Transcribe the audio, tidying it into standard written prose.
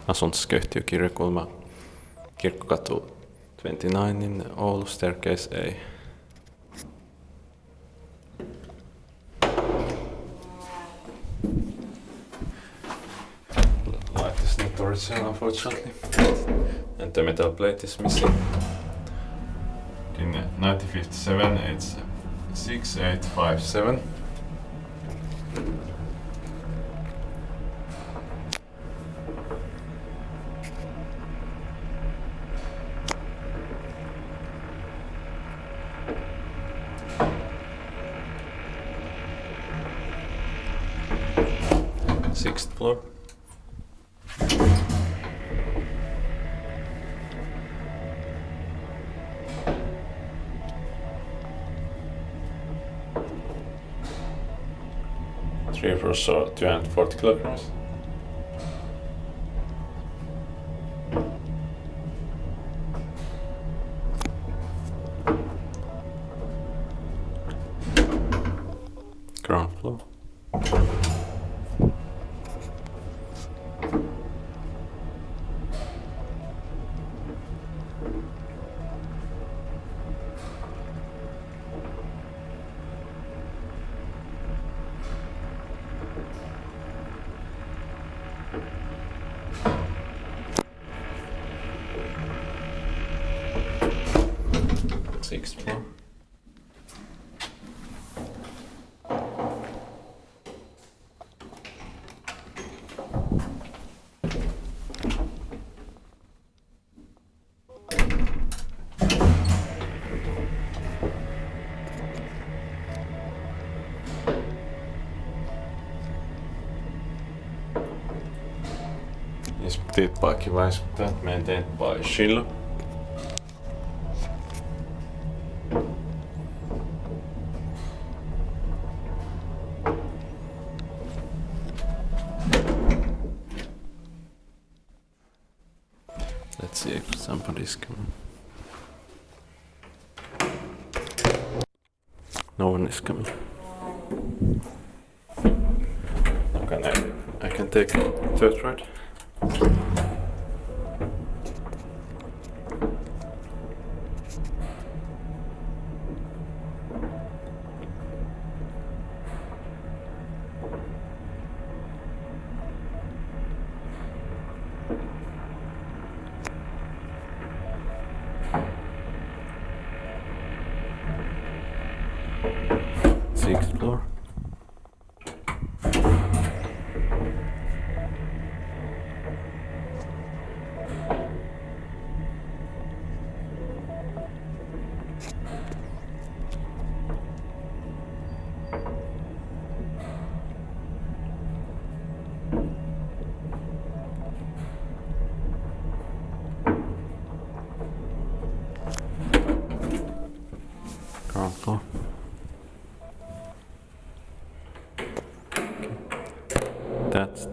asuntoskeittiö kirjakulma Kirkkokatu 29 in Oulu, staircase A. Light is not original, unfortunately, and the metal plate is missing. In 1957 it's 6857. Sixth floor. Three floors, so 240 kilograms. Ground floor. Sixth floor. Inspected by Kiwais, maintained by Schindler. Let's see if somebody's coming. No one is coming. Okay, I can take third ride. Sixth floor. Ground floor. That's